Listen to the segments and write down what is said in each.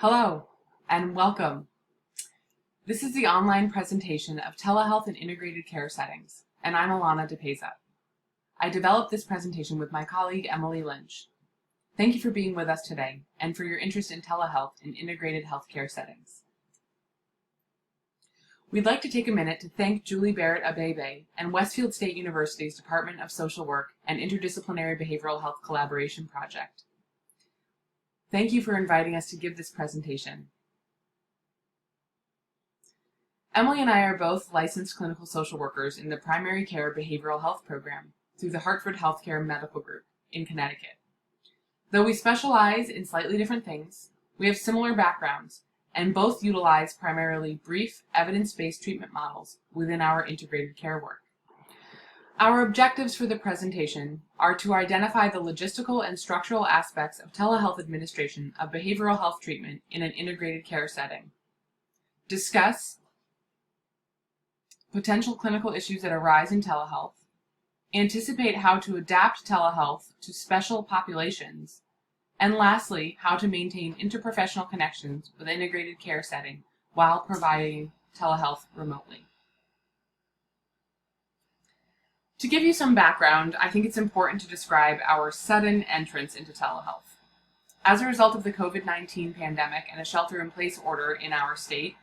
Hello and welcome. This is the online presentation of Telehealth in Integrated Care Settings, and I'm Alana DePeza. I developed this presentation with my colleague Emily Lynch. Thank you for being with us today and for your interest in telehealth in integrated healthcare settings. We'd like to take a minute to thank Julie Barrett Abebe and Westfield State University's Department of Social Work and Interdisciplinary Behavioral Health Collaboration Project. Thank you for inviting us to give this presentation. Emily and I are both licensed clinical social workers in the Primary Care Behavioral Health Program through the Hartford Healthcare Medical Group in Connecticut. Though we specialize in slightly different things, we have similar backgrounds and both utilize primarily brief, evidence-based treatment models within our integrated care work. Our objectives for the presentation are to identify the logistical and structural aspects of telehealth administration of behavioral health treatment in an integrated care setting, discuss potential clinical issues that arise in telehealth, anticipate how to adapt telehealth to special populations, and lastly, how to maintain interprofessional connections with an integrated care setting while providing telehealth remotely. To give you some background, I think it's important to describe our sudden entrance into telehealth. As a result of the COVID-19 pandemic and a shelter-in-place order in our state,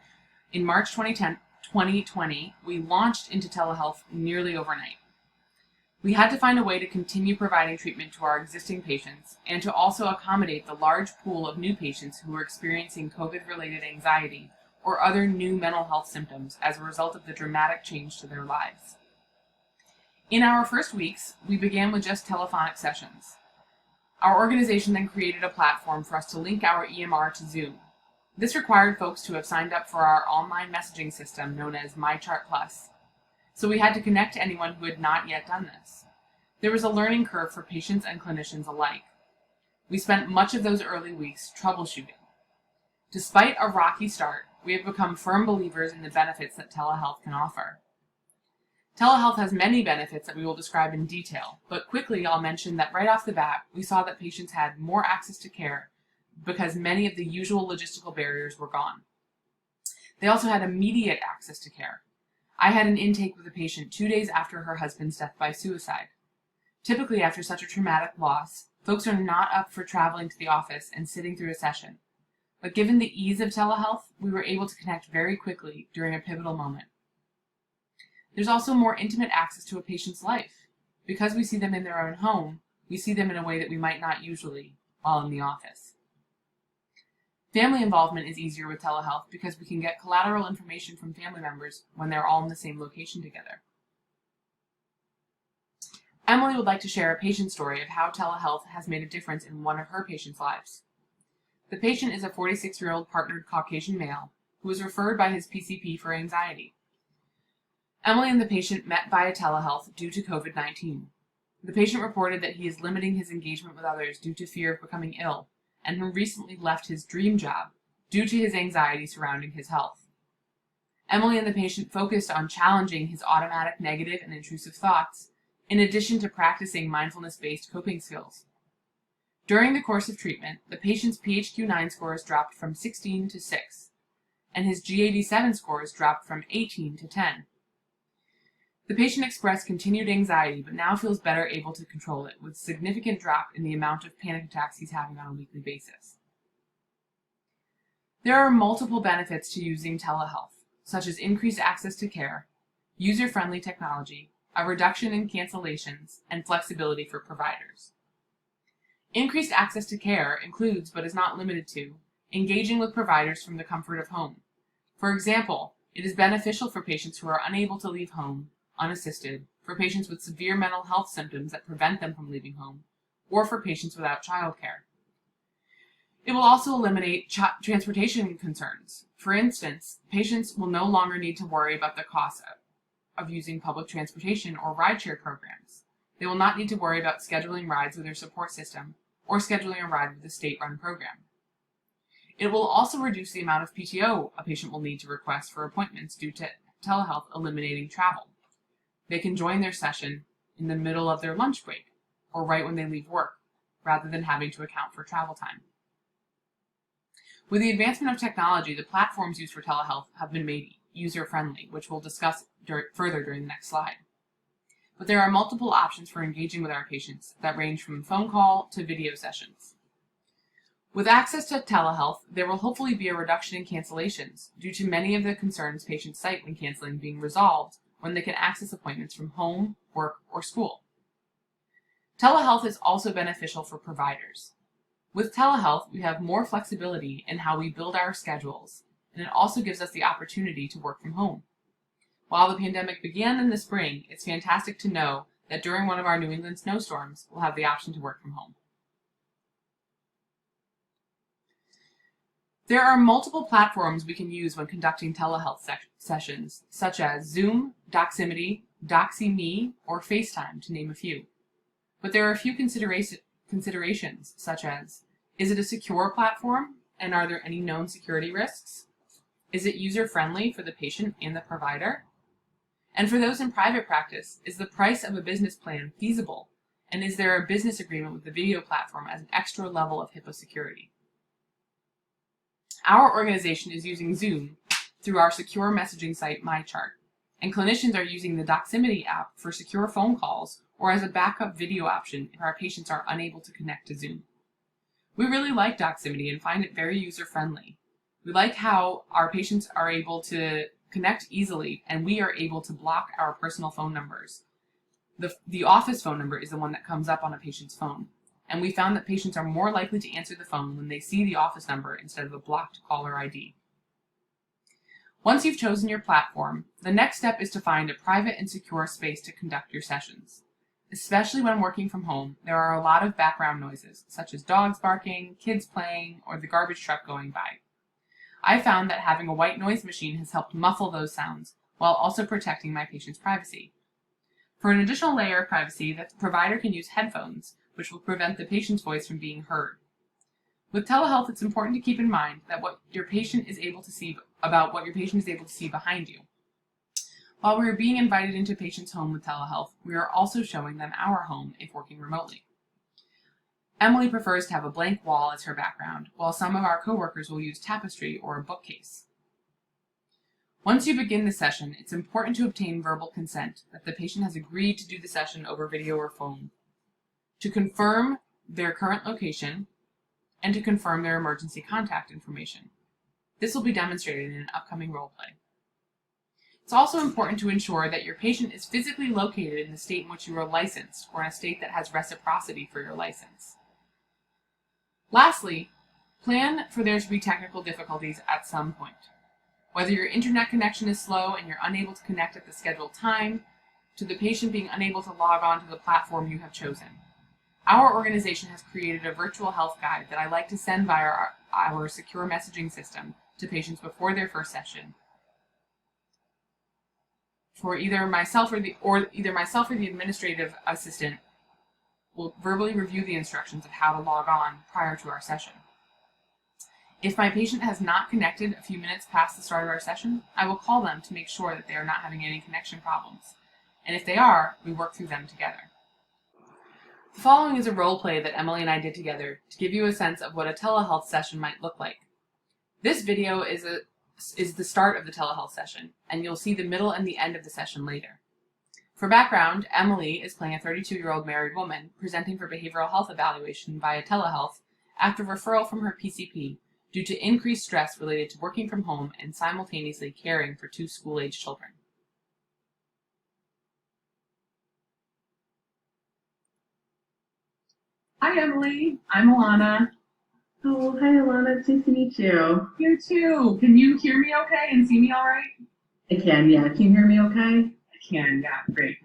in March 2020, we launched into telehealth nearly overnight. We had to find a way to continue providing treatment to our existing patients and to also accommodate the large pool of new patients who were experiencing COVID-related anxiety or other new mental health symptoms as a result of the dramatic change to their lives. In our first weeks, we began with just telephonic sessions. Our organization then created a platform for us to link our EMR to Zoom. This required folks to have signed up for our online messaging system known as MyChart Plus. So we had to connect to anyone who had not yet done this. There was a learning curve for patients and clinicians alike. We spent much of those early weeks troubleshooting. Despite a rocky start, we have become firm believers in the benefits that telehealth can offer. Telehealth has many benefits that we will describe in detail, but quickly I'll mention that right off the bat, we saw that patients had more access to care because many of the usual logistical barriers were gone. They also had immediate access to care. I had an intake with a patient 2 days after her husband's death by suicide. Typically, after such a traumatic loss, folks are not up for traveling to the office and sitting through a session. But given the ease of telehealth, we were able to connect very quickly during a pivotal moment. There's also more intimate access to a patient's life. Because we see them in their own home, we see them in a way that we might not usually while in the office. Family involvement is easier with telehealth because we can get collateral information from family members when they're all in the same location together. Emily would like to share a patient story of how telehealth has made a difference in one of her patients' lives. The patient is a 46-year-old partnered Caucasian male who was referred by his PCP for anxiety. Emily and the patient met via telehealth due to COVID-19. The patient reported that he is limiting his engagement with others due to fear of becoming ill, and who recently left his dream job due to his anxiety surrounding his health. Emily and the patient focused on challenging his automatic negative and intrusive thoughts, in addition to practicing mindfulness-based coping skills. During the course of treatment, the patient's PHQ-9 scores dropped from 16 to 6, and his GAD-7 scores dropped from 18 to 10. The patient expressed continued anxiety, but now feels better able to control it, with a significant drop in the amount of panic attacks he's having on a weekly basis. There are multiple benefits to using telehealth, such as increased access to care, user-friendly technology, a reduction in cancellations, and flexibility for providers. Increased access to care includes, but is not limited to, engaging with providers from the comfort of home. For example, it is beneficial for patients who are unable to leave home unassisted, for patients with severe mental health symptoms that prevent them from leaving home, or for patients without childcare. It will also eliminate transportation concerns. For instance, patients will no longer need to worry about the cost of using public transportation or rideshare programs. They will not need to worry about scheduling rides with their support system or scheduling a ride with a state-run program. It will also reduce the amount of PTO a patient will need to request for appointments due to telehealth eliminating travel. They can join their session in the middle of their lunch break or right when they leave work, rather than having to account for travel time. With the advancement of technology, the platforms used for telehealth have been made user-friendly, which we'll discuss further during the next slide. But there are multiple options for engaging with our patients that range from phone call to video sessions. With access to telehealth, there will hopefully be a reduction in cancellations due to many of the concerns patients cite when canceling being resolved when they can access appointments from home, work, or school. Telehealth is also beneficial for providers. With telehealth, we have more flexibility in how we build our schedules, and it also gives us the opportunity to work from home. While the pandemic began in the spring, it's fantastic to know that during one of our New England snowstorms, we'll have the option to work from home. There are multiple platforms we can use when conducting telehealth sessions, such as Zoom, Doximity, DoxyMe, or FaceTime, to name a few. But there are a few considerations, such as, is it a secure platform, and are there any known security risks? Is it user-friendly for the patient and the provider? And for those in private practice, is the price of a business plan feasible? And is there a business agreement with the video platform as an extra level of HIPAA security? Our organization is using Zoom through our secure messaging site, MyChart, and clinicians are using the Doximity app for secure phone calls or as a backup video option if our patients are unable to connect to Zoom. We really like Doximity and find it very user-friendly. We like how our patients are able to connect easily and we are able to block our personal phone numbers. The office phone number is the one that comes up on a patient's phone. And we found that patients are more likely to answer the phone when they see the office number instead of a blocked caller ID. Once you've chosen your platform, the next step is to find a private and secure space to conduct your sessions. Especially when working from home, there are a lot of background noises, such as dogs barking, kids playing, or the garbage truck going by. I found that having a white noise machine has helped muffle those sounds, while also protecting my patient's privacy. For an additional layer of privacy, the provider can use headphones, which will prevent the patient's voice from being heard. With telehealth, it's important to keep in mind that what your patient is able to see behind you. While we are being invited into a patient's home with telehealth, we are also showing them our home if working remotely. Emily prefers to have a blank wall as her background, while some of our coworkers will use tapestry or a bookcase. Once you begin the session, it's important to obtain verbal consent that the patient has agreed to do the session over video or phone, to confirm their current location, and to confirm their emergency contact information. This will be demonstrated in an upcoming role play. It's also important to ensure that your patient is physically located in the state in which you are licensed or in a state that has reciprocity for your license. Lastly, plan for there to be technical difficulties at some point. Whether your internet connection is slow and you're unable to connect at the scheduled time, to the patient being unable to log on to the platform you have chosen. Our organization has created a virtual health guide that I like to send via our secure messaging system to patients before their first session. For either myself or the administrative assistant will verbally review the instructions of how to log on prior to our session. If my patient has not connected a few minutes past the start of our session, I will call them to make sure that they are not having any connection problems. And if they are, we work through them together. The following is a role play that Emily and I did together to give you a sense of what a telehealth session might look like. This video is the start of the telehealth session, and you'll see the middle and the end of the session later. For background, Emily is playing a 32-year-old married woman presenting for behavioral health evaluation via telehealth after referral from her PCP due to increased stress related to working from home and simultaneously caring for 2 school-age children. Hi, Emily. I'm Alana. Oh, hi, Alana. It's nice to meet you. You too. Can you hear me okay and see me all right? I can, yeah. Can you hear me okay? I can, yeah. Great.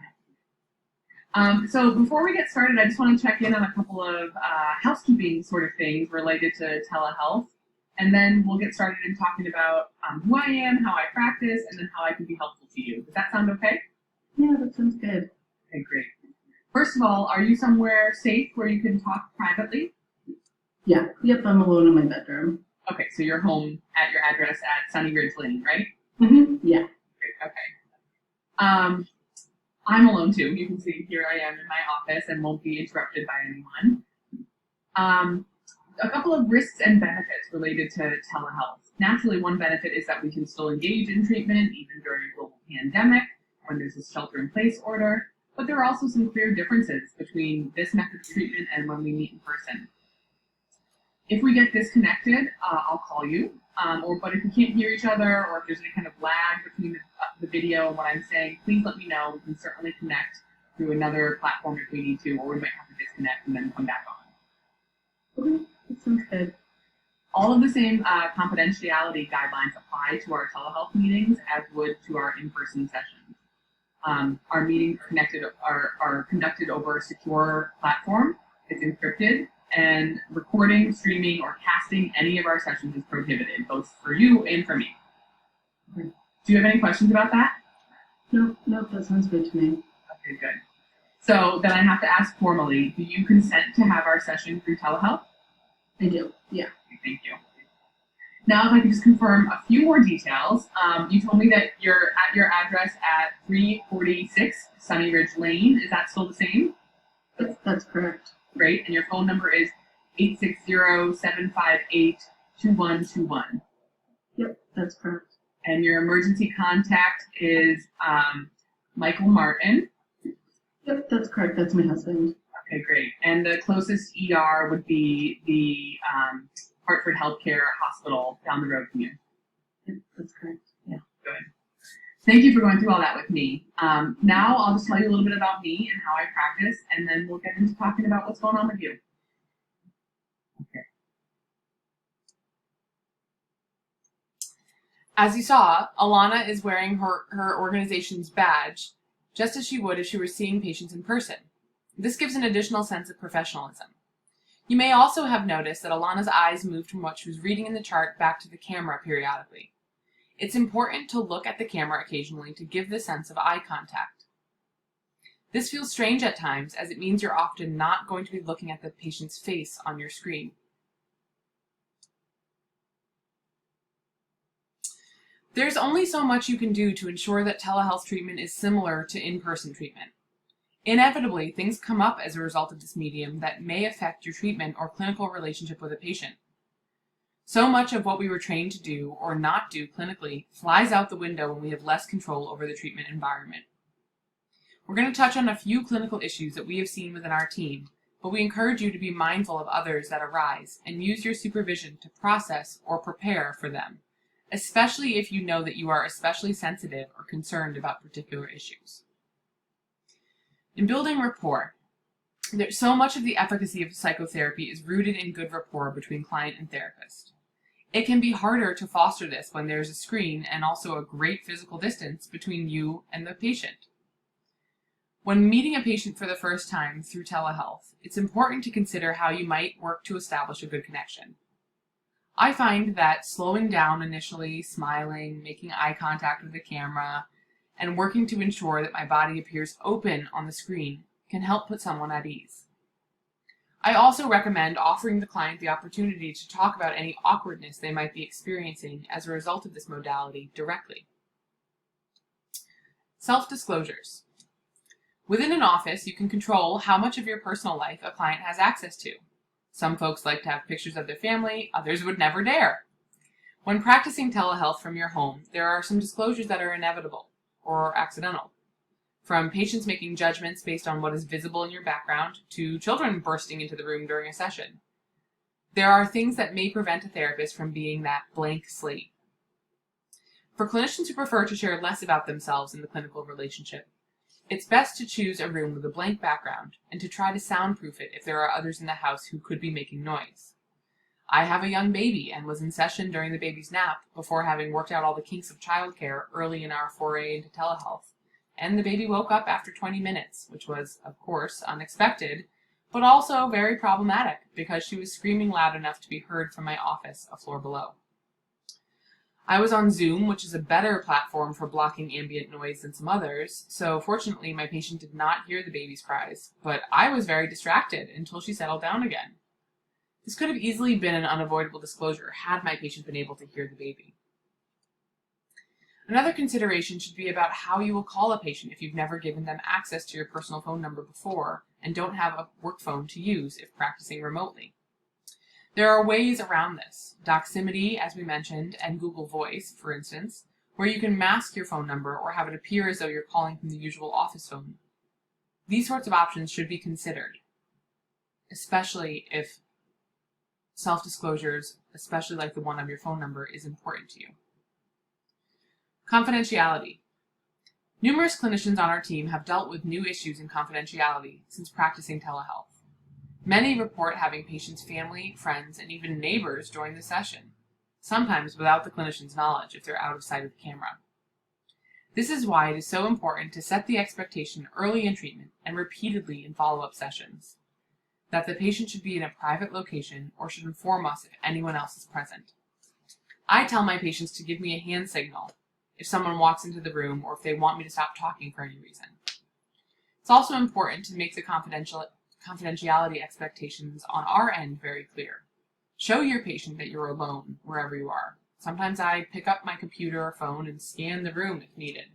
So before we get started, I just want to check in on a couple of housekeeping sort of things related to telehealth. And then we'll get started in talking about who I am, how I practice, and then how I can be helpful to you. Does that sound okay? Yeah, that sounds good. Okay, great. First of all, are you somewhere safe where you can talk privately? Yeah, yep, I'm alone in my bedroom. Okay, so you're home at your address at Sunny Ridge Lane, right? Mm-hmm, yeah. Great, okay. I'm alone too. You can see here I am in my office and won't be interrupted by anyone. A couple of risks and benefits related to telehealth. Naturally, one benefit is that we can still engage in treatment even during a global pandemic when there's a shelter-in-place order, but there are also some clear differences between this method of treatment and when we meet in person. If we get disconnected, I'll call you, but if we can't hear each other or if there's any kind of lag between the video and what I'm saying, please let me know. We can certainly connect through another platform if we need to, or we might have to disconnect and then come back on. Okay, that sounds good. All of the same confidentiality guidelines apply to our telehealth meetings as would to our in-person sessions. Our meetings are conducted over a secure platform. It's encrypted, and recording, streaming, or casting any of our sessions is prohibited, both for you and for me. Do you have any questions about that? No, that sounds good to me. Okay, good. So then I have to ask formally, do you consent to have our session through telehealth? I do, yeah. Okay, thank you. Now, if I could just confirm a few more details. You told me that you're at your address at 346 Sunny Ridge Lane. Is that still the same? That's correct. Great. And your phone number is 860-758-2121. Yep, that's correct. And your emergency contact is Michael Martin. Yep, that's correct. That's my husband. Okay, great. And the closest ER would be the Hartford Healthcare Hospital down the road from you. Yep, that's correct. Yeah, good. Thank you for going through all that with me. Now I'll just tell you a little bit about me and how I practice, and then we'll get into talking about what's going on with you. Okay. As you saw, Alana is wearing her organization's badge, just as she would if she were seeing patients in person. This gives an additional sense of professionalism. You may also have noticed that Alana's eyes moved from what she was reading in the chart back to the camera periodically. It's important to look at the camera occasionally to give the sense of eye contact. This feels strange at times, as it means you're often not going to be looking at the patient's face on your screen. There's only so much you can do to ensure that telehealth treatment is similar to in-person treatment. Inevitably, things come up as a result of this medium that may affect your treatment or clinical relationship with a patient. So much of what we were trained to do or not do clinically flies out the window when we have less control over the treatment environment. We're going to touch on a few clinical issues that we have seen within our team, but we encourage you to be mindful of others that arise and use your supervision to process or prepare for them, especially if you know that you are especially sensitive or concerned about particular issues. In building rapport, so much of the efficacy of psychotherapy is rooted in good rapport between client and therapist. It can be harder to foster this when there's a screen and also a great physical distance between you and the patient. When meeting a patient for the first time through telehealth, it's important to consider how you might work to establish a good connection. I find that slowing down initially, smiling, making eye contact with the camera, and working to ensure that my body appears open on the screen can help put someone at ease. I also recommend offering the client the opportunity to talk about any awkwardness they might be experiencing as a result of this modality directly. Self-disclosures. Within an office, you can control how much of your personal life a client has access to. Some folks like to have pictures of their family, others would never dare. When practicing telehealth from your home, there are some disclosures that are inevitable or accidental. From patients making judgments based on what is visible in your background to children bursting into the room during a session. There are things that may prevent a therapist from being that blank slate. For clinicians who prefer to share less about themselves in the clinical relationship, it's best to choose a room with a blank background and to try to soundproof it if there are others in the house who could be making noise. I have a young baby and was in session during the baby's nap before having worked out all the kinks of childcare early in our foray into telehealth. And the baby woke up after 20 minutes, which was, of course, unexpected, but also very problematic because she was screaming loud enough to be heard from my office a floor below. I was on Zoom, which is a better platform for blocking ambient noise than some others, so fortunately my patient did not hear the baby's cries, but I was very distracted until she settled down again. This could have easily been an unavoidable disclosure had my patient been able to hear the baby. Another consideration should be about how you will call a patient if you've never given them access to your personal phone number before and don't have a work phone to use if practicing remotely. There are ways around this. Doximity, as we mentioned, and Google Voice, for instance, where you can mask your phone number or have it appear as though you're calling from the usual office phone. These sorts of options should be considered, especially if self-disclosures, especially like the one of your phone number, is important to you. Confidentiality. Numerous clinicians on our team have dealt with new issues in confidentiality since practicing telehealth. Many report having patients' family, friends, and even neighbors join the session, sometimes without the clinician's knowledge if they're out of sight of the camera. This is why it is so important to set the expectation early in treatment and repeatedly in follow-up sessions, that the patient should be in a private location or should inform us if anyone else is present. I tell my patients to give me a hand signal if someone walks into the room or if they want me to stop talking for any reason. It's also important to make the confidentiality expectations on our end very clear. Show your patient that you're alone wherever you are. Sometimes I pick up my computer or phone and scan the room if needed.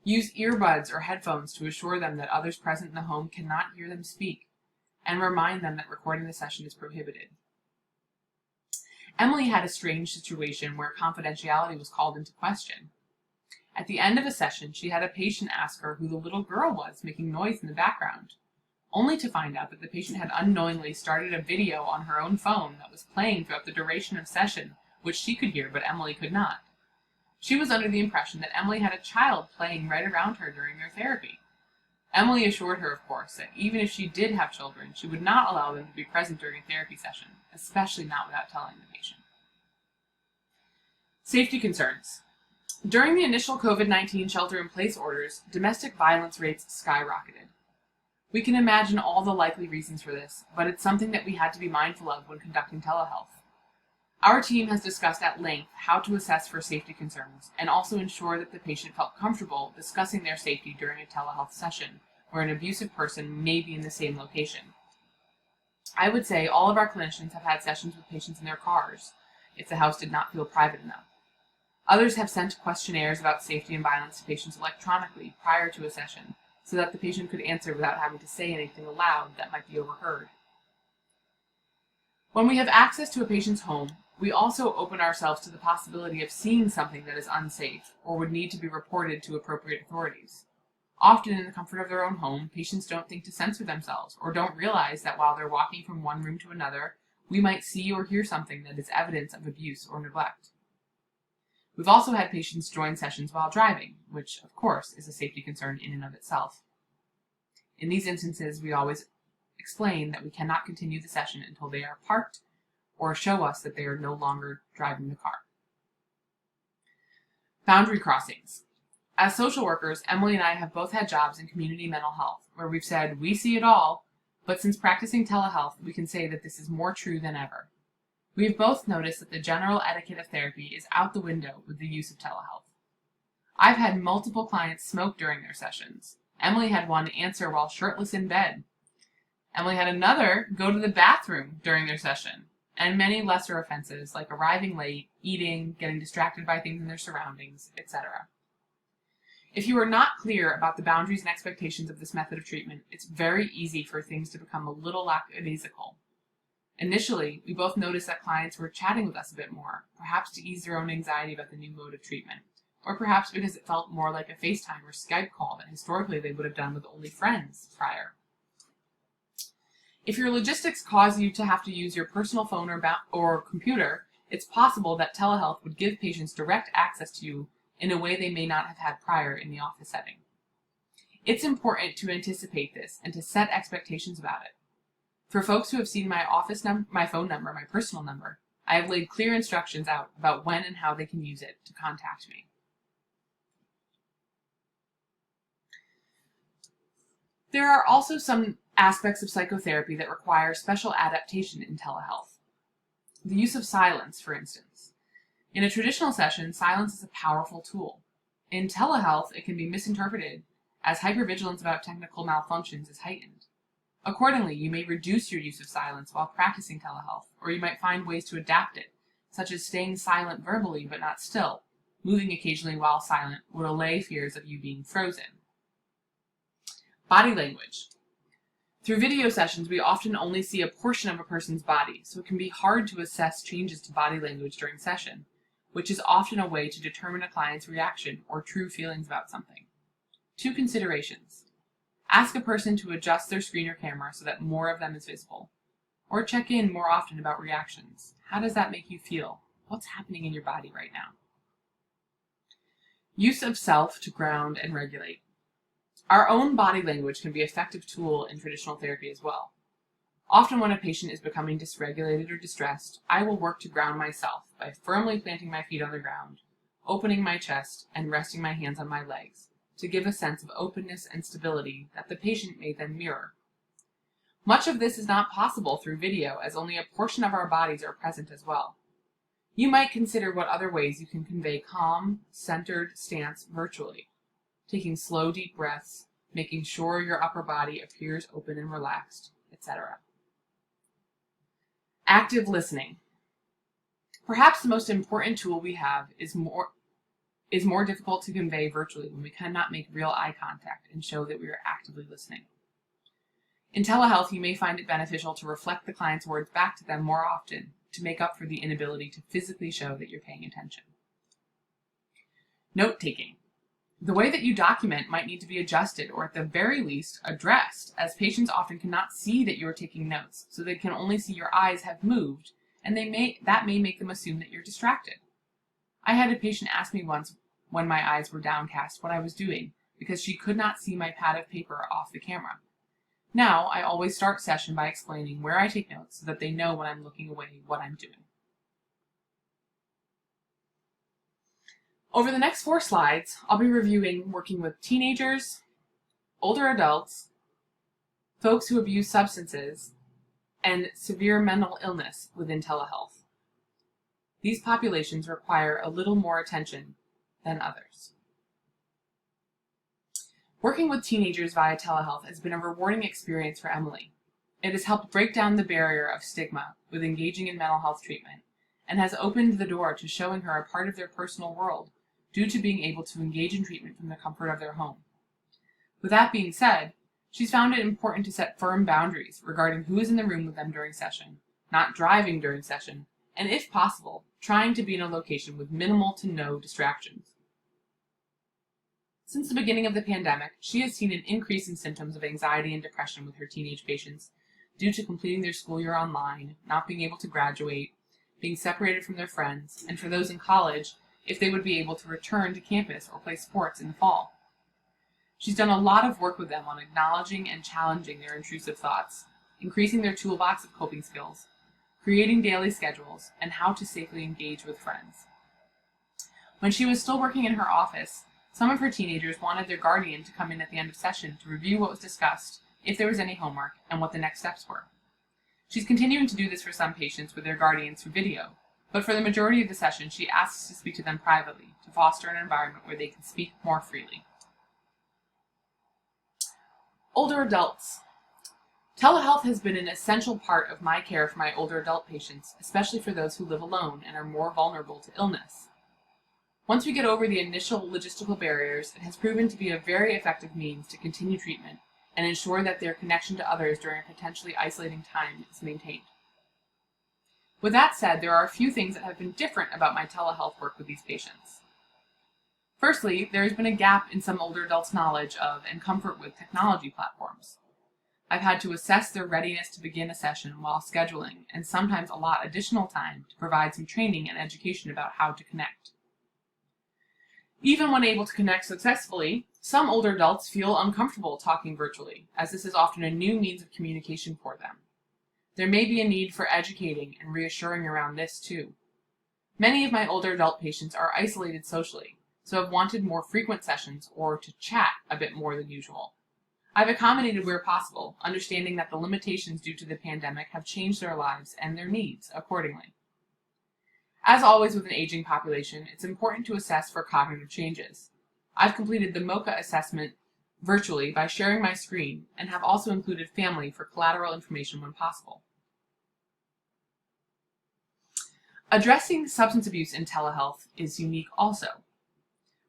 Use earbuds or headphones to assure them that others present in the home cannot hear them speak, and remind them that recording the session is prohibited. Emily had a strange situation where confidentiality was called into question. At the end of a session, she had a patient ask her who the little girl was making noise in the background, only to find out that the patient had unknowingly started a video on her own phone that was playing throughout the duration of session, which she could hear but Emily could not. She was under the impression that Emily had a child playing right around her during their therapy. Emily assured her, of course, that even if she did have children, she would not allow them to be present during a therapy session, especially not without telling the patient. Safety concerns. During the initial COVID-19 shelter-in-place orders, domestic violence rates skyrocketed. We can imagine all the likely reasons for this, but it's something that we had to be mindful of when conducting telehealth. Our team has discussed at length how to assess for safety concerns and also ensure that the patient felt comfortable discussing their safety during a telehealth session where an abusive person may be in the same location. I would say all of our clinicians have had sessions with patients in their cars if the house did not feel private enough. Others have sent questionnaires about safety and violence to patients electronically prior to a session so that the patient could answer without having to say anything aloud that might be overheard. When we have access to a patient's home, we also open ourselves to the possibility of seeing something that is unsafe or would need to be reported to appropriate authorities. Often in the comfort of their own home, patients don't think to censor themselves or don't realize that while they're walking from one room to another, we might see or hear something that is evidence of abuse or neglect. We've also had patients join sessions while driving, which, of course, is a safety concern in and of itself. In these instances, we always explain that we cannot continue the session until they are parked or show us that they are no longer driving the car. Boundary crossings. As social workers, Emily and I have both had jobs in community mental health, where we've said, we see it all, but since practicing telehealth, we can say that this is more true than ever. We have both noticed that the general etiquette of therapy is out the window with the use of telehealth. I've had multiple clients smoke during their sessions. Emily had one answer while shirtless in bed. Emily had another go to the bathroom during their session, and many lesser offenses like arriving late, eating, getting distracted by things in their surroundings, etc. If you are not clear about the boundaries and expectations of this method of treatment, it's very easy for things to become a little lackadaisical. Initially, we both noticed that clients were chatting with us a bit more, perhaps to ease their own anxiety about the new mode of treatment, or perhaps because it felt more like a FaceTime or Skype call that historically they would have done with only friends prior. If your logistics cause you to have to use your personal phone or computer, it's possible that telehealth would give patients direct access to you in a way they may not have had prior in the office setting. It's important to anticipate this and to set expectations about it. For folks who have seen my my phone number, my personal number, I have laid clear instructions out about when and how they can use it to contact me. There are also some aspects of psychotherapy that require special adaptation in telehealth. The use of silence, for instance. In a traditional session, silence is a powerful tool. In telehealth, it can be misinterpreted as hypervigilance about technical malfunctions is heightened. Accordingly, you may reduce your use of silence while practicing telehealth, or you might find ways to adapt it, such as staying silent verbally but not still. Moving occasionally while silent would allay fears of you being frozen. Body language. Through video sessions, we often only see a portion of a person's body, so it can be hard to assess changes to body language during session, which is often a way to determine a client's reaction or true feelings about something. 2 considerations. Ask a person to adjust their screen or camera so that more of them is visible. Or check in more often about reactions. How does that make you feel? What's happening in your body right now? Use of self to ground and regulate. Our own body language can be an effective tool in traditional therapy as well. Often when a patient is becoming dysregulated or distressed, I will work to ground myself by firmly planting my feet on the ground, opening my chest, and resting my hands on my legs to give a sense of openness and stability that the patient may then mirror. Much of this is not possible through video, as only a portion of our bodies are present as well. You might consider what other ways you can convey calm, centered stance virtually. Taking slow, deep breaths, making sure your upper body appears open and relaxed, etc. Active listening. Perhaps the most important tool we have is more difficult to convey virtually when we cannot make real eye contact and show that we are actively listening. In telehealth, you may find it beneficial to reflect the client's words back to them more often to make up for the inability to physically show that you're paying attention. Note-taking. The way that you document might need to be adjusted or at the very least addressed, as patients often cannot see that you're taking notes, so they can only see your eyes have moved, and that may make them assume that you're distracted. I had a patient ask me once when my eyes were downcast what I was doing because she could not see my pad of paper off the camera. Now, I always start session by explaining where I take notes so that they know when I'm looking away what I'm doing. Over the next 4 slides, I'll be reviewing working with teenagers, older adults, folks who abuse substances, and severe mental illness within telehealth. These populations require a little more attention than others. Working with teenagers via telehealth has been a rewarding experience for Emily. It has helped break down the barrier of stigma with engaging in mental health treatment and has opened the door to showing her a part of their personal world due to being able to engage in treatment from the comfort of their home. With that being said, she's found it important to set firm boundaries regarding who is in the room with them during session, not driving during session, and if possible, trying to be in a location with minimal to no distractions. Since the beginning of the pandemic, she has seen an increase in symptoms of anxiety and depression with her teenage patients due to completing their school year online, not being able to graduate, being separated from their friends, and for those in college, if they would be able to return to campus or play sports in the fall. She's done a lot of work with them on acknowledging and challenging their intrusive thoughts, increasing their toolbox of coping skills, creating daily schedules, and how to safely engage with friends. When she was still working in her office, some of her teenagers wanted their guardian to come in at the end of session to review what was discussed, if there was any homework, and what the next steps were. She's continuing to do this for some patients with their guardians through video, but for the majority of the session, she asks to speak to them privately to foster an environment where they can speak more freely. Older adults. Telehealth has been an essential part of my care for my older adult patients, especially for those who live alone and are more vulnerable to illness. Once we get over the initial logistical barriers, it has proven to be a very effective means to continue treatment and ensure that their connection to others during a potentially isolating time is maintained. With that said, there are a few things that have been different about my telehealth work with these patients. Firstly, there has been a gap in some older adults' knowledge of and comfort with technology platforms. I've had to assess their readiness to begin a session while scheduling, and sometimes allot additional time to provide some training and education about how to connect. Even when able to connect successfully, some older adults feel uncomfortable talking virtually, as this is often a new means of communication for them. There may be a need for educating and reassuring around this too. Many of my older adult patients are isolated socially, so have wanted more frequent sessions or to chat a bit more than usual. I've accommodated where possible, understanding that the limitations due to the pandemic have changed their lives and their needs accordingly. As always with an aging population, it's important to assess for cognitive changes. I've completed the MoCA assessment virtually by sharing my screen and have also included family for collateral information when possible. Addressing substance abuse in telehealth is unique also.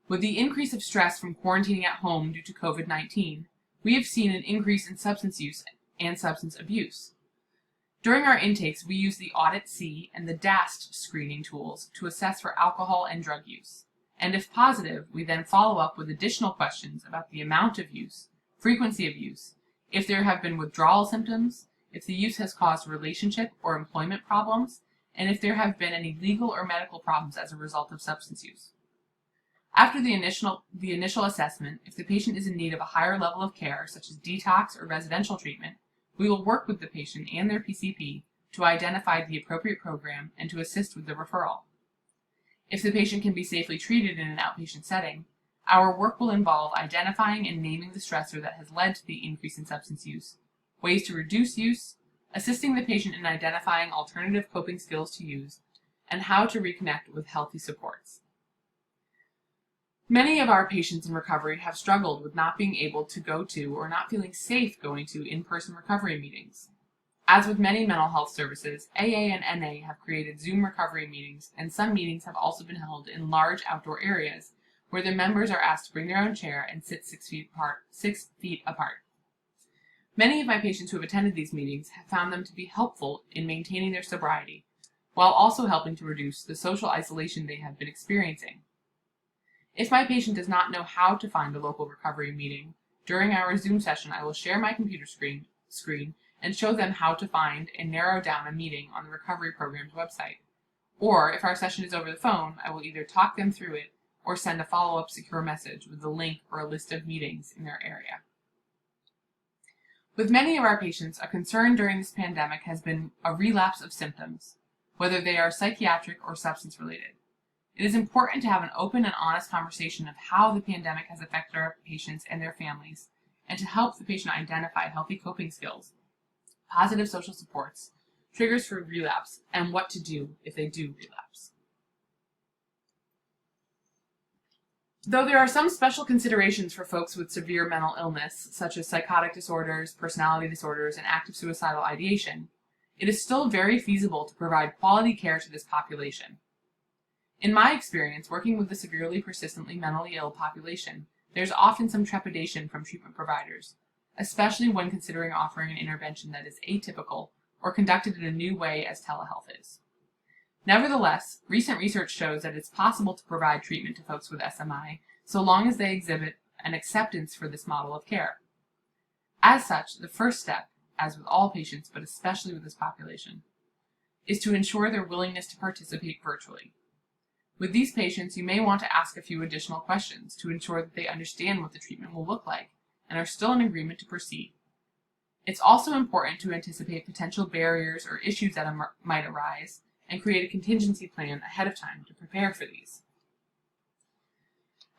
With the increase of stress from quarantining at home due to COVID-19, we have seen an increase in substance use and substance abuse. During our intakes, we use the Audit C and the DAST screening tools to assess for alcohol and drug use. And if positive, we then follow up with additional questions about the amount of use, frequency of use, if there have been withdrawal symptoms, if the use has caused relationship or employment problems, and if there have been any legal or medical problems as a result of substance use. After the initial assessment, if the patient is in need of a higher level of care, such as detox or residential treatment, we will work with the patient and their PCP to identify the appropriate program and to assist with the referral. If the patient can be safely treated in an outpatient setting, our work will involve identifying and naming the stressor that has led to the increase in substance use, ways to reduce use, assisting the patient in identifying alternative coping skills to use, and how to reconnect with healthy supports. Many of our patients in recovery have struggled with not being able to go to or not feeling safe going to in-person recovery meetings. As with many mental health services, AA and NA have created Zoom recovery meetings, and some meetings have also been held in large outdoor areas where the members are asked to bring their own chair and sit 6 feet apart. Many of my patients who have attended these meetings have found them to be helpful in maintaining their sobriety, while also helping to reduce the social isolation they have been experiencing. If my patient does not know how to find a local recovery meeting, during our Zoom session I will share my computer screen and show them how to find and narrow down a meeting on the recovery program's website. Or, if our session is over the phone, I will either talk them through it or send a follow-up secure message with the link or a list of meetings in their area. With many of our patients, a concern during this pandemic has been a relapse of symptoms, whether they are psychiatric or substance related. It is important to have an open and honest conversation of how the pandemic has affected our patients and their families, and to help the patient identify healthy coping skills, positive social supports, triggers for relapse, and what to do if they do relapse. Though there are some special considerations for folks with severe mental illness, such as psychotic disorders, personality disorders, and active suicidal ideation, it is still very feasible to provide quality care to this population. In my experience, working with the severely persistently mentally ill population, there's often some trepidation from treatment providers, especially when considering offering an intervention that is atypical or conducted in a new way as telehealth is. Nevertheless, recent research shows that it's possible to provide treatment to folks with SMI so long as they exhibit an acceptance for this model of care. As such, the first step, as with all patients, but especially with this population, is to ensure their willingness to participate virtually. With these patients, you may want to ask a few additional questions to ensure that they understand what the treatment will look like and are still in agreement to proceed. It's also important to anticipate potential barriers or issues that might arise and create a contingency plan ahead of time to prepare for these.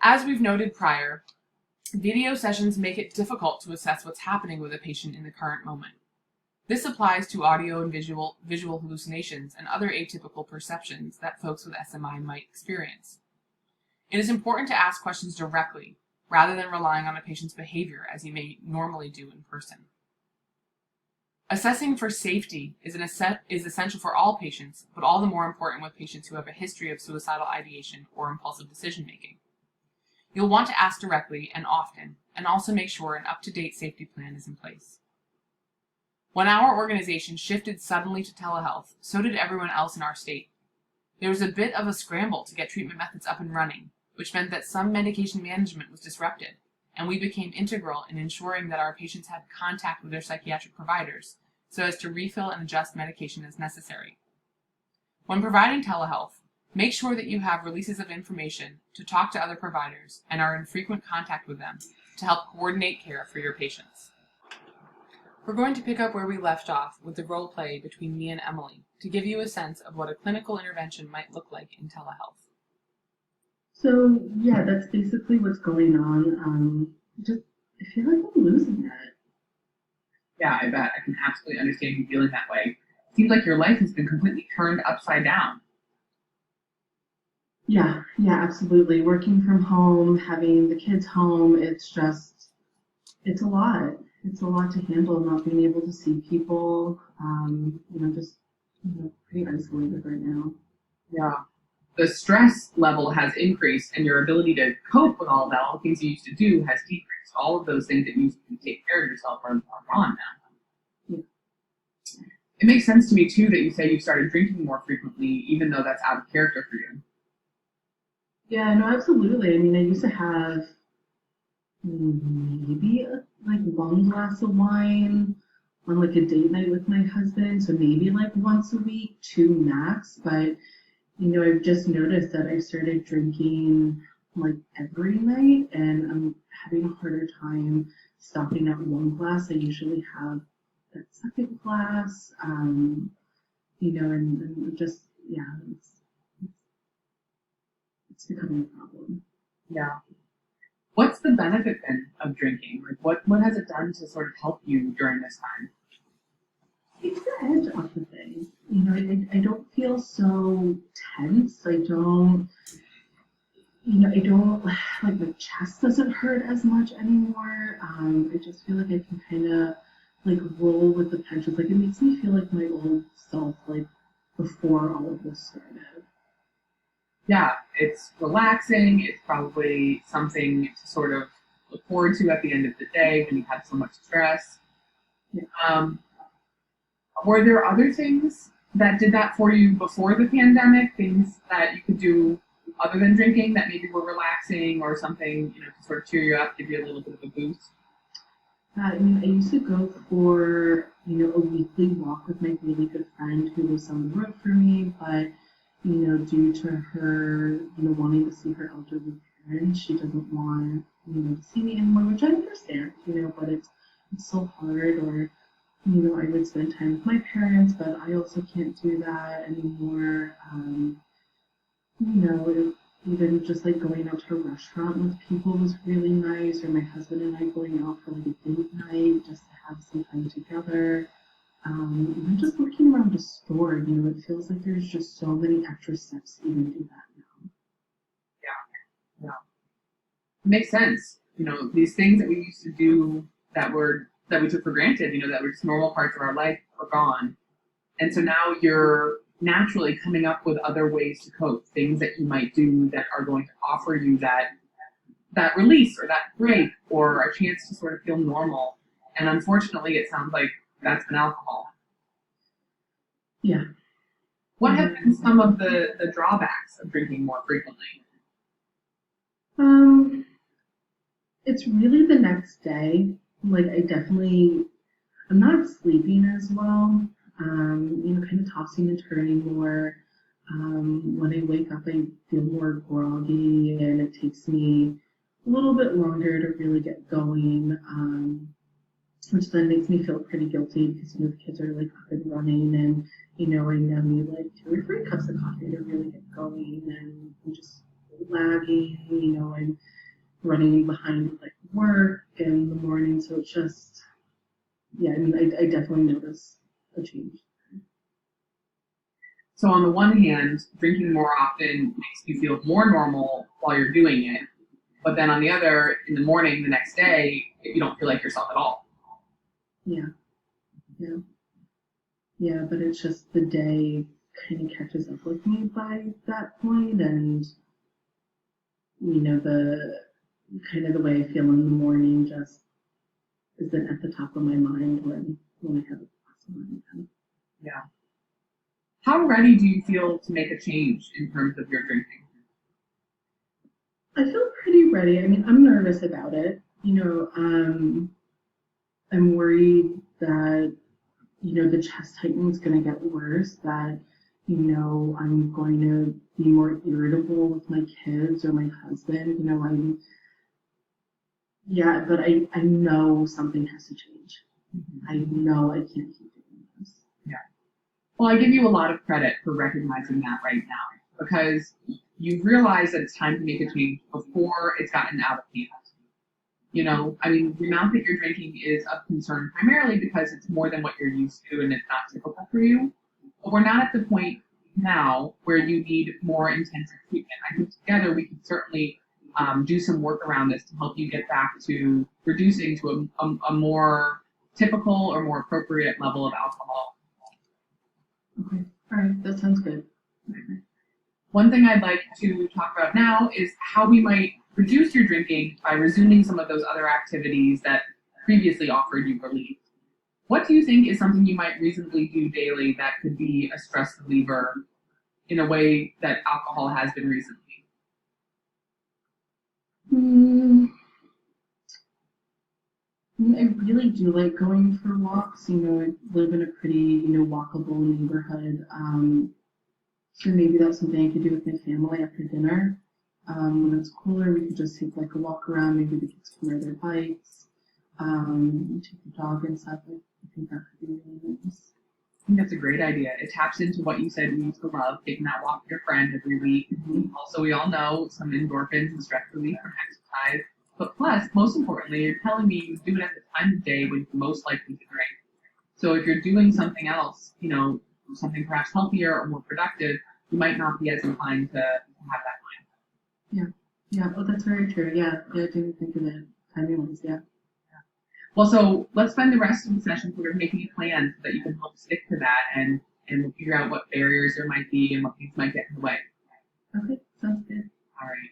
As we've noted prior, video sessions make it difficult to assess what's happening with a patient in the current moment. This applies to audio and visual hallucinations and other atypical perceptions that folks with SMI might experience. It is important to ask questions directly, rather than relying on a patient's behavior as you may normally do in person. Assessing for safety is essential for all patients, but all the more important with patients who have a history of suicidal ideation or impulsive decision-making. You'll want to ask directly and often, and also make sure an up-to-date safety plan is in place. When our organization shifted suddenly to telehealth, so did everyone else in our state. There was a bit of a scramble to get treatment methods up and running, which meant that some medication management was disrupted, and we became integral in ensuring that our patients had contact with their psychiatric providers so as to refill and adjust medication as necessary. When providing telehealth, make sure that you have releases of information to talk to other providers and are in frequent contact with them to help coordinate care for your patients. We're going to pick up where we left off with the role play between me and Emily to give you a sense of what a clinical intervention might look like in telehealth. So yeah, that's basically what's going on. I feel like I'm losing it. Yeah, I bet. I can absolutely understand you feeling that way. Seems like your life has been completely turned upside down. Yeah, absolutely. Working from home, having the kids home, it's a lot. It's a lot to handle, not being able to see people, pretty isolated right now. Yeah. The stress level has increased and your ability to cope with all that, all the things you used to do has decreased. All of those things that you used to take care of yourself are gone now. It makes sense to me too that you say you started drinking more frequently, even though that's out of character for you. Yeah, no, absolutely. I mean, I used to have maybe like one glass of wine on like a date night with my husband, so maybe like once a week, two max. But I've just noticed that I started drinking like every night, and I'm having a harder time stopping at one glass. I usually have that second glass, and just yeah, it's becoming a problem. Yeah. What's the benefit then of drinking? Like, what has it done to sort of help you during this time? Takes the edge off of things. I don't feel so tense. I don't like my chest doesn't hurt as much anymore. I just feel like I can kind of like roll with the punches. Like it makes me feel like my old self, like before all of this started. Yeah, it's relaxing. It's probably something to sort of look forward to at the end of the day when you've had so much stress. Yeah. Were there other things that did that for you before the pandemic? Things that you could do other than drinking that maybe were relaxing or something, to sort of cheer you up, give you a little bit of a boost? I used to go for, a weekly walk with my really good friend who lives on the road for me, but, due to her, wanting to see her elderly parents, she doesn't want, to see me anymore, which I understand, but it's so hard. Or, I would spend time with my parents, but I also can't do that anymore. Even just like going out to a restaurant with people was really nice, or my husband and I going out for like a date night just to have some time together. Even just looking around a store, it feels like there's just so many extra steps to even do that now. Yeah, yeah. It makes sense. These things that we used to do that we took for granted, that were just normal parts of our life are gone. And so now you're naturally coming up with other ways to cope, things that you might do that are going to offer you that release or that break or a chance to sort of feel normal. And unfortunately, it sounds like that's been alcohol. Yeah. What have been some of the drawbacks of drinking more frequently? It's really the next day. Like I'm not sleeping as well. Kind of tossing and turning more. When I wake up, I feel more groggy, and it takes me a little bit longer to really get going, which then makes me feel pretty guilty because the kids are like up and running, and I need like 2 or 3 cups of coffee to really get going, and I'm just lagging, I'm running behind with like work in the morning, so it's just yeah. I definitely notice a change. So on the one hand, drinking more often makes you feel more normal while you're doing it. But then on the other, in the morning, the next day, you don't feel like yourself at all. Yeah, yeah, yeah. But it's just the day kind of catches up with me by that point, and the kind of the way I feel in the morning just isn't at the top of my mind when I have a glass of wine again. Yeah. How ready do you feel to make a change in terms of your drinking? I feel pretty ready. I mean, I'm nervous about it. I'm worried that, the chest tightening is going to get worse, that, I'm going to be more irritable with my kids or my husband. But I know something has to change. Mm-hmm. I know I can't keep doing this. Yeah. Well, I give you a lot of credit for recognizing that right now, because you've realized that it's time to make a change before it's gotten out of hand. The amount that you're drinking is of concern primarily because it's more than what you're used to and it's not typical for you. But we're not at the point now where you need more intensive treatment. I think together we can certainly do some work around this to help you get back to reducing to a more typical or more appropriate level of alcohol. Okay. All right. That sounds good. One thing I'd like to talk about now is how we might reduce your drinking by resuming some of those other activities that previously offered you relief. What do you think is something you might reasonably do daily that could be a stress reliever in a way that alcohol has been recently? Hmm. I really do like going for walks. I live in a pretty, walkable neighborhood. So maybe that's something I could do with my family after dinner. When it's cooler, we could just take like a walk around. Maybe the kids can ride their bikes. Take the dog and stuff. I think that could be really nice. I think that's a great idea. It taps into what you said you used to love, taking that walk with your friend every week. Also, we all know some endorphins and stress relief from exercise. But plus, most importantly, you're telling me you do it at the time of day when you're most likely to drink. So if you're doing something else, something perhaps healthier or more productive, you might not be as inclined to have that mind. Yeah. Yeah. Oh, that's very true. Yeah. Yeah. I didn't think of it. Timing wise. Yeah. Well, so let's spend the rest of the session sort of making a plan so that you can help stick to that and we'll figure out what barriers there might be and what things might get in the way. Okay. Sounds good. All right.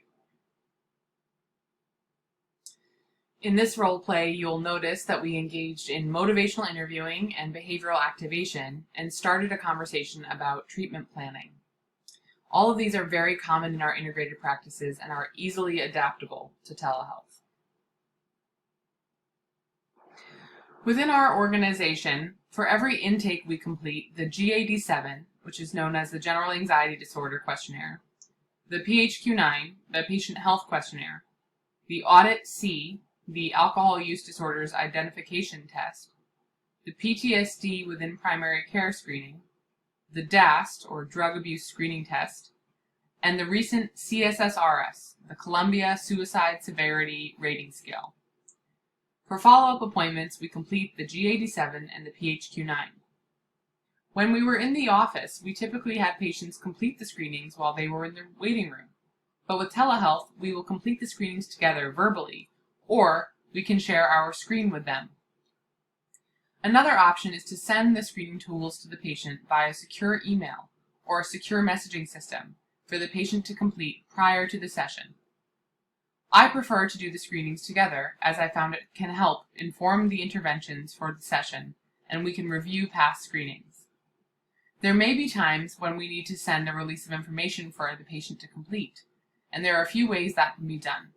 In this role play, you'll notice that we engaged in motivational interviewing and behavioral activation and started a conversation about treatment planning. All of these are very common in our integrated practices and are easily adaptable to telehealth. Within our organization, for every intake we complete the GAD-7, which is known as the General Anxiety Disorder Questionnaire, the PHQ-9, the Patient Health Questionnaire, the Audit C, the Alcohol Use Disorders Identification Test, the PTSD within Primary Care Screening, the DAST, or Drug Abuse Screening Test, and the recent CSSRS, the Columbia Suicide Severity Rating Scale. For follow-up appointments, we complete the GAD-7 and the PHQ-9. When we were in the office, we typically had patients complete the screenings while they were in the waiting room. But with telehealth, we will complete the screenings together verbally, or we can share our screen with them. Another option is to send the screening tools to the patient via secure email or a secure messaging system for the patient to complete prior to the session. I prefer to do the screenings together, as I found it can help inform the interventions for the session, and we can review past screenings. There may be times when we need to send a release of information for the patient to complete, and there are a few ways that can be done.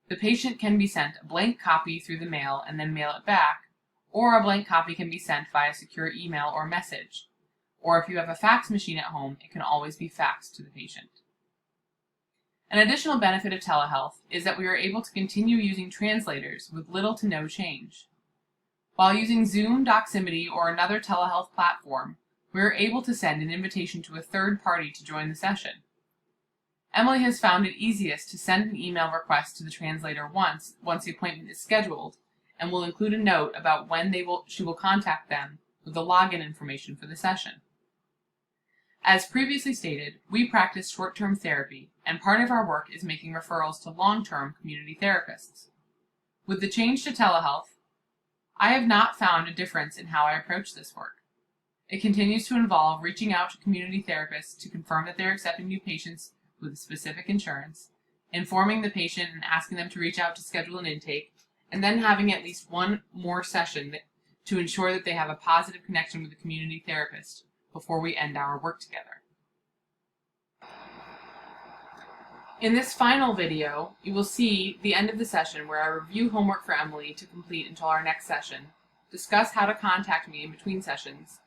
The patient can be sent a blank copy through the mail and then mail it back, or a blank copy can be sent via secure email or message. Or if you have a fax machine at home, it can always be faxed to the patient. An additional benefit of telehealth is that we are able to continue using translators with little to no change. While using Zoom, Doximity, or another telehealth platform, we are able to send an invitation to a third party to join the session. Emily has found it easiest to send an email request to the translator once the appointment is scheduled, and will include a note about when she will contact them with the login information for the session. As previously stated, we practice short-term therapy, and part of our work is making referrals to long-term community therapists. With the change to telehealth, I have not found a difference in how I approach this work. It continues to involve reaching out to community therapists to confirm that they're accepting new patients with specific insurance, informing the patient and asking them to reach out to schedule an intake, and then having at least one more session to ensure that they have a positive connection with the community therapist before we end our work together. In this final video, you will see the end of the session where I review homework for Emily to complete until our next session, discuss how to contact me in between sessions,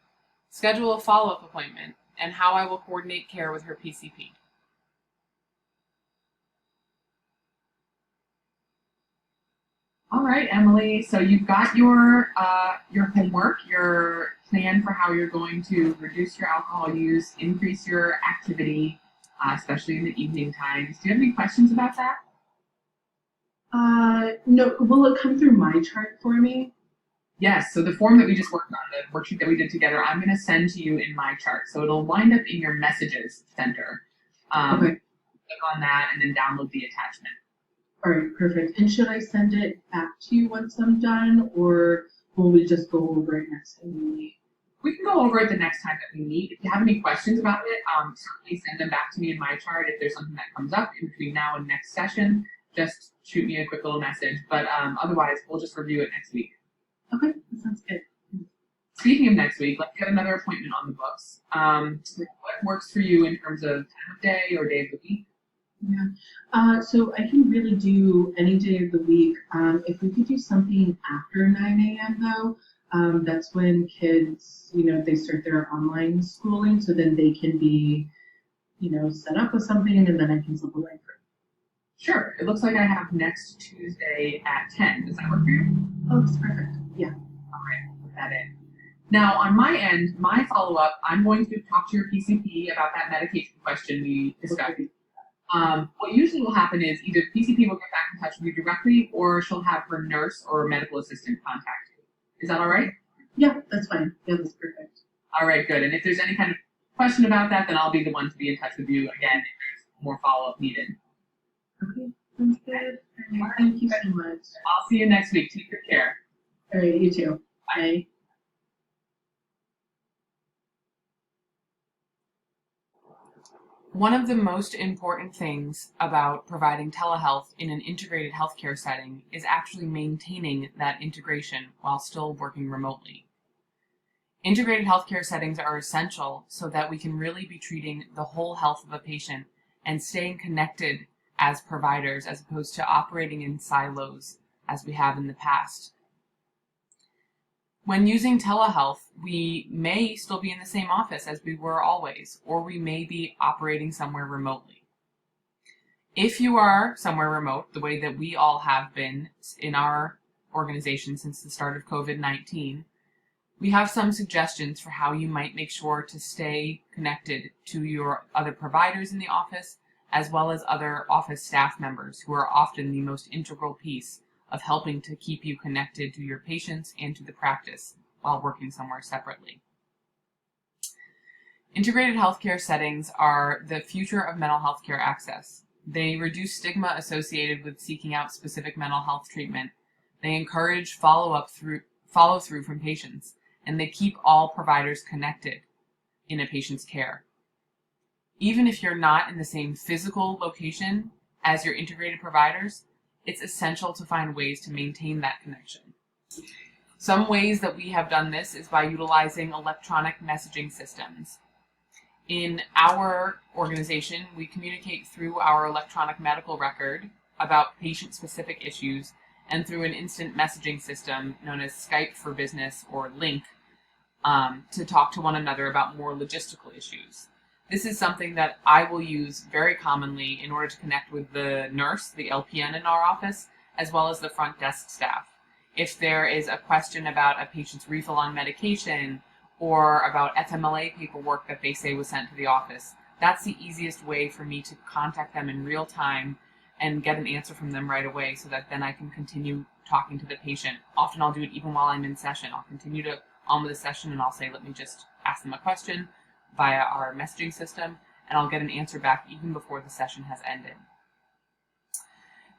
schedule a follow-up appointment, and how I will coordinate care with her PCP. All right, Emily. So you've got your homework, your plan for how you're going to reduce your alcohol use, increase your activity, especially in the evening times. Do you have any questions about that? No. Will it come through my chart for me? Yes. So the form that we just worked on, the worksheet that we did together, I'm going to send to you in my chart. So it'll wind up in your messages center. Okay. Click on that and then download the attachment. All right, perfect. And should I send it back to you once I'm done, or will we just go over it next time we meet? We can go over it the next time that we meet. If you have any questions about it, certainly send them back to me in my chart. If there's something that comes up in between now and next session, just shoot me a quick little message. But otherwise, we'll just review it next week. Okay, that sounds good. Speaking of next week, let's get another appointment on the books. What works for you in terms of time of day or day of the week? Yeah. So I can really do any day of the week. If we could do something after 9 a.m. though, that's when kids, they start their online schooling, so then they can be, set up with something, and then I can slip away for. Sure. It looks like I have next Tuesday at 10. Does that work for you? Oh, that's perfect. Yeah. All right, I'll put that in. Now, on my end, my follow-up, I'm going to talk to your PCP about that medication question we discussed. Okay. What usually will happen is either PCP will get back in touch with you directly, or she'll have her nurse or medical assistant contact you. Is that all right? Yeah, that's fine. Yeah, that's perfect. All right, good. And if there's any kind of question about that, then I'll be the one to be in touch with you again if there's more follow-up needed. Okay, sounds good. All right, thank you so much. I'll see you next week. Take good care. All right, you too. Bye. One of the most important things about providing telehealth in an integrated healthcare setting is actually maintaining that integration while still working remotely. Integrated healthcare settings are essential so that we can really be treating the whole health of a patient and staying connected as providers as opposed to operating in silos as we have in the past. When using telehealth, we may still be in the same office as we were always, or we may be operating somewhere remotely. If you are somewhere remote, the way that we all have been in our organization since the start of COVID-19, we have some suggestions for how you might make sure to stay connected to your other providers in the office, as well as other office staff members who are often the most integral piece of helping to keep you connected to your patients and to the practice while working somewhere separately. Integrated healthcare settings are the future of mental health care access. They reduce stigma associated with seeking out specific mental health treatment. They encourage follow through from patients, and they keep all providers connected in a patient's care. Even if you're not in the same physical location as your integrated providers, it's essential to find ways to maintain that connection. Some ways that we have done this is by utilizing electronic messaging systems. In our organization, we communicate through our electronic medical record about patient-specific issues and through an instant messaging system known as Skype for Business or Link to talk to one another about more logistical issues. This is something that I will use very commonly in order to connect with the nurse, the LPN in our office, as well as the front desk staff. If there is a question about a patient's refill on medication or about FMLA paperwork that they say was sent to the office, that's the easiest way for me to contact them in real time and get an answer from them right away so that then I can continue talking to the patient. Often I'll do it even while I'm in session. I'll continue on with the session and I'll say, let me just ask them a question via our messaging system, and I'll get an answer back even before the session has ended.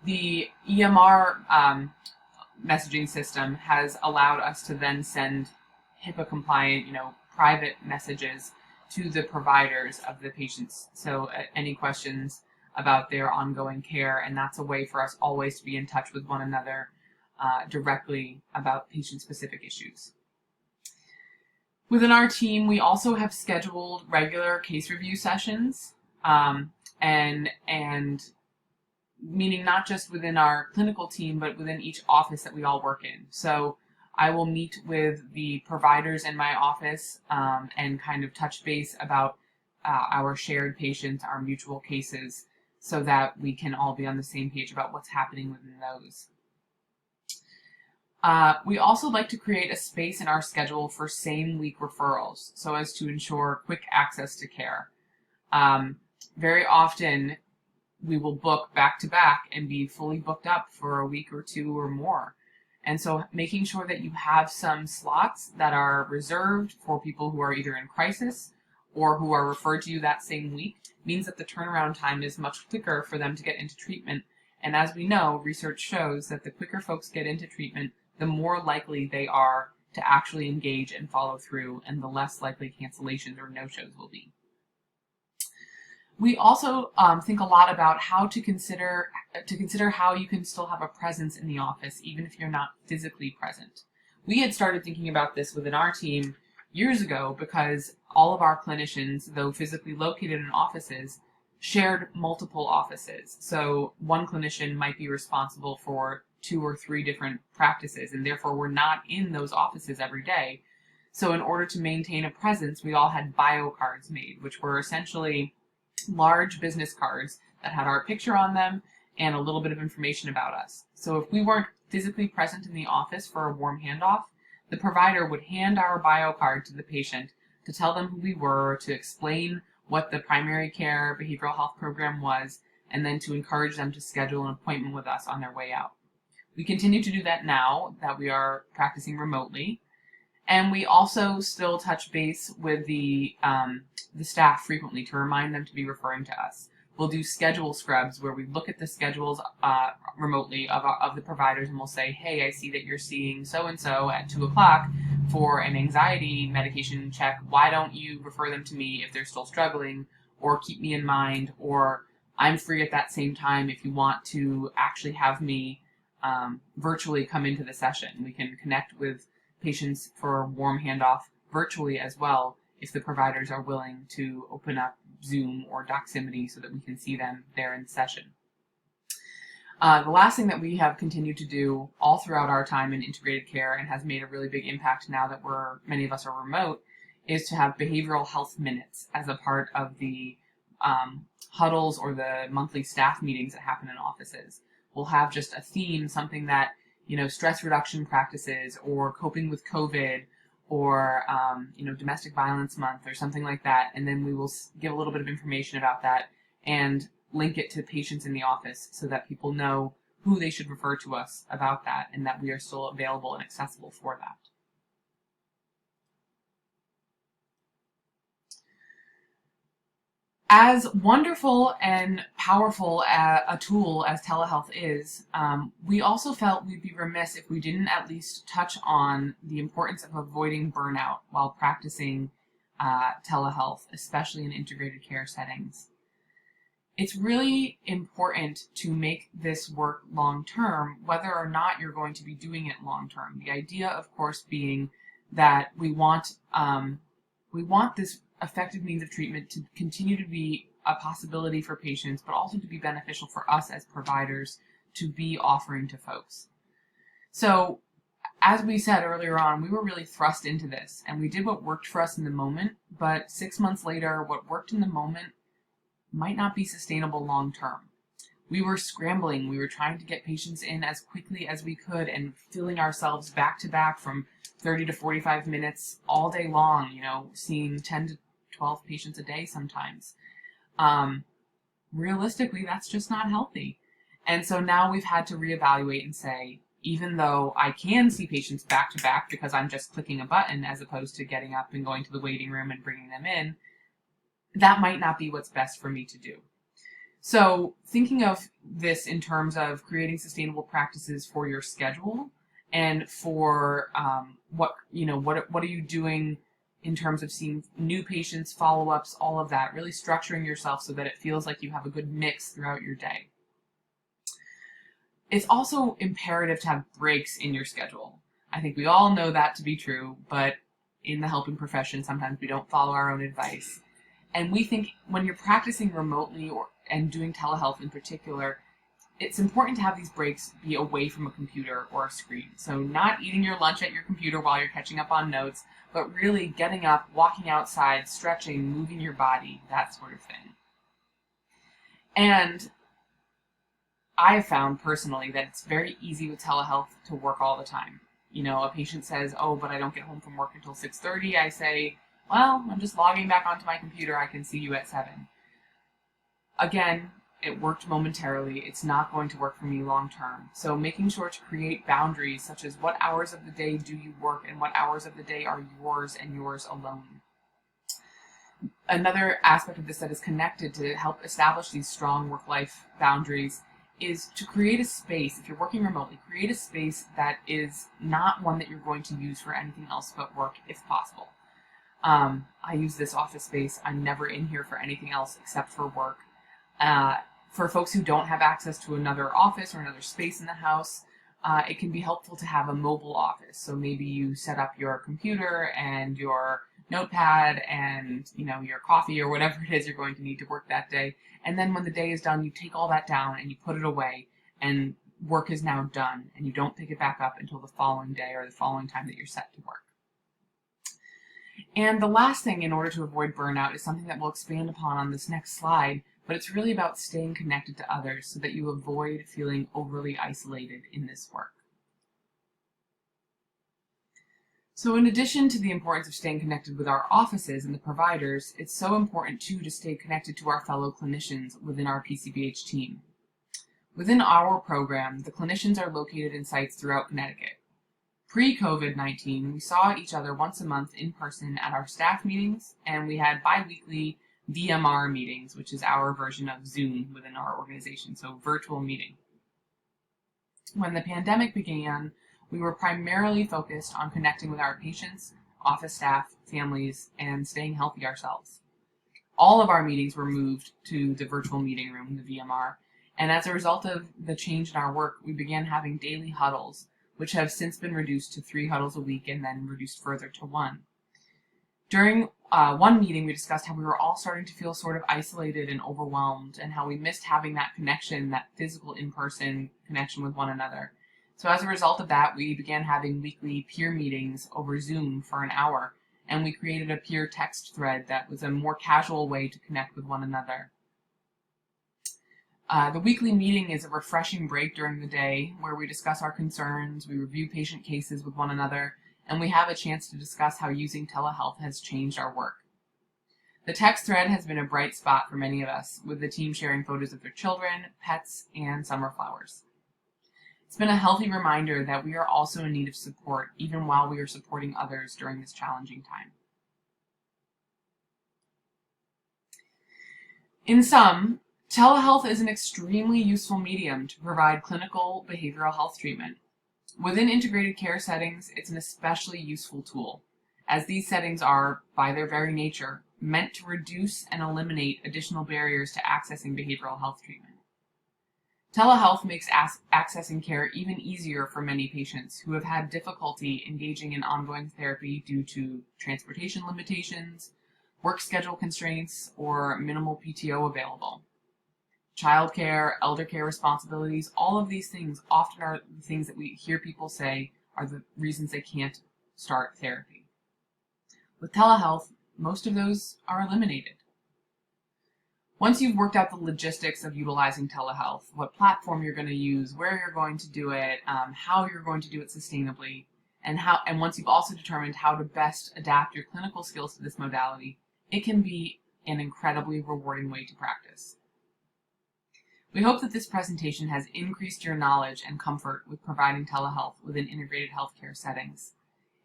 The EMR messaging system has allowed us to then send HIPAA compliant, private messages to the providers of the patients. So any questions about their ongoing care, and that's a way for us always to be in touch with one another directly about patient-specific issues. Within our team, we also have scheduled regular case review sessions, and meaning not just within our clinical team, but within each office that we all work in. So I will meet with the providers in my office and kind of touch base about our shared patients, our mutual cases, so that we can all be on the same page about what's happening within those. We also like to create a space in our schedule for same-week referrals so as to ensure quick access to care. Very often, we will book back-to-back and be fully booked up for a week or two or more. And so making sure that you have some slots that are reserved for people who are either in crisis or who are referred to you that same week means that the turnaround time is much quicker for them to get into treatment. And as we know, research shows that the quicker folks get into treatment, the more likely they are to actually engage and follow through, and the less likely cancellations or no-shows will be. We also think a lot about how to consider how you can still have a presence in the office, even if you're not physically present. We had started thinking about this within our team years ago because all of our clinicians, though physically located in offices, shared multiple offices. So one clinician might be responsible for 2 or 3 different practices, and therefore we're not in those offices every day. So in order to maintain a presence, we all had bio cards made, which were essentially large business cards that had our picture on them and a little bit of information about us. So if we weren't physically present in the office for a warm handoff, the provider would hand our bio card to the patient to tell them who we were, to explain what the primary care behavioral health program was, and then to encourage them to schedule an appointment with us on their way out. We continue to do that now that we are practicing remotely. And we also still touch base with the staff frequently to remind them to be referring to us. We'll do schedule scrubs where we look at the schedules remotely of the providers, and we'll say, hey, I see that you're seeing so-and-so at 2 o'clock for an anxiety medication check. Why don't you refer them to me if they're still struggling, or keep me in mind, or I'm free at that same time if you want to actually have me virtually come into the session. We can connect with patients for a warm handoff virtually as well if the providers are willing to open up Zoom or Doximity so that we can see them there in session. The last thing that we have continued to do all throughout our time in integrated care, and has made a really big impact now that many of us are remote, is to have behavioral health minutes as a part of the huddles or the monthly staff meetings that happen in offices. We'll have just a theme, something that, stress reduction practices, or coping with COVID, or, domestic violence month, or something like that. And then we will give a little bit of information about that and link it to patients in the office so that people know who they should refer to us about that, and that we are still available and accessible for that. As wonderful and powerful a tool as telehealth is, we also felt we'd be remiss if we didn't at least touch on the importance of avoiding burnout while practicing telehealth, especially in integrated care settings. It's really important to make this work long-term, whether or not you're going to be doing it long-term. The idea, of course, being that we want this effective means of treatment to continue to be a possibility for patients, but also to be beneficial for us as providers to be offering to folks. So, as we said earlier on, we were really thrust into this, and we did what worked for us in the moment, but 6 months later, what worked in the moment might not be sustainable long term. We were scrambling. We were trying to get patients in as quickly as we could and filling ourselves back to back from 30 to 45 minutes all day long, seeing 10 to 12 patients a day sometimes. Realistically, that's just not healthy. And so now we've had to reevaluate and say, even though I can see patients back to back because I'm just clicking a button as opposed to getting up and going to the waiting room and bringing them in, that might not be what's best for me to do. So thinking of this in terms of creating sustainable practices for your schedule and for what are you doing in terms of seeing new patients, follow-ups, all of that, really structuring yourself so that it feels like you have a good mix throughout your day. It's also imperative to have breaks in your schedule. I think we all know that to be true, but in the helping profession, sometimes we don't follow our own advice. And we think when you're practicing remotely and doing telehealth in particular, it's important to have these breaks be away from a computer or a screen. So not eating your lunch at your computer while you're catching up on notes, but really getting up, walking outside, stretching, moving your body, that sort of thing. And I have found personally that it's very easy with telehealth to work all the time. A patient says, oh, but I don't get home from work until 6:30. I say, well, I'm just logging back onto my computer. I can see you at 7. Again, it worked momentarily. It's not going to work for me long term. So making sure to create boundaries such as what hours of the day do you work and what hours of the day are yours and yours alone. Another aspect of this that is connected to help establish these strong work-life boundaries is to create a space. If you're working remotely, create a space that is not one that you're going to use for anything else but work if possible. I use this office space. I'm never in here for anything else except for work. For folks who don't have access to another office or another space in the house, it can be helpful to have a mobile office. So maybe you set up your computer and your notepad and your coffee or whatever it is you're going to need to work that day. And then when the day is done, you take all that down and you put it away, and work is now done, and you don't pick it back up until the following day or the following time that you're set to work. And the last thing in order to avoid burnout is something that we'll expand upon on this next slide, but it's really about staying connected to others so that you avoid feeling overly isolated in this work. So in addition to the importance of staying connected with our offices and the providers, it's so important too to stay connected to our fellow clinicians within our PCBH team. Within our program, the clinicians are located in sites throughout Connecticut. Pre-COVID-19, we saw each other once a month in person at our staff meetings, and we had bi-weekly VMR meetings, which is our version of Zoom within our organization, so virtual meeting. When the pandemic began, we were primarily focused on connecting with our patients, office staff, families, and staying healthy ourselves. All of our meetings were moved to the virtual meeting room, the VMR, and as a result of the change in our work, we began having daily huddles, which have since been reduced to 3 huddles a week and then reduced further to 1. During one meeting, we discussed how we were all starting to feel sort of isolated and overwhelmed, and how we missed having that connection, that physical in-person connection with one another. So as a result of that, we began having weekly peer meetings over Zoom for an hour, and we created a peer text thread that was a more casual way to connect with one another. The weekly meeting is a refreshing break during the day where we discuss our concerns, we review patient cases with one another, and we have a chance to discuss how using telehealth has changed our work. The text thread has been a bright spot for many of us, with the team sharing photos of their children, pets, and summer flowers. It's been a healthy reminder that we are also in need of support, even while we are supporting others during this challenging time. In sum, telehealth is an extremely useful medium to provide clinical behavioral health treatment. Within integrated care settings, it's an especially useful tool, as these settings are, by their very nature, meant to reduce and eliminate additional barriers to accessing behavioral health treatment. Telehealth makes accessing care even easier for many patients who have had difficulty engaging in ongoing therapy due to transportation limitations, work schedule constraints, or minimal PTO available. Childcare, elder care responsibilities, all of these things often are the things that we hear people say are the reasons they can't start therapy. With telehealth, most of those are eliminated. Once you've worked out the logistics of utilizing telehealth, what platform you're going to use, where you're going to do it, how you're going to do it sustainably, and once you've also determined how to best adapt your clinical skills to this modality, it can be an incredibly rewarding way to practice. We hope that this presentation has increased your knowledge and comfort with providing telehealth within integrated healthcare settings.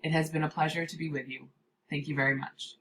It has been a pleasure to be with you. Thank you very much.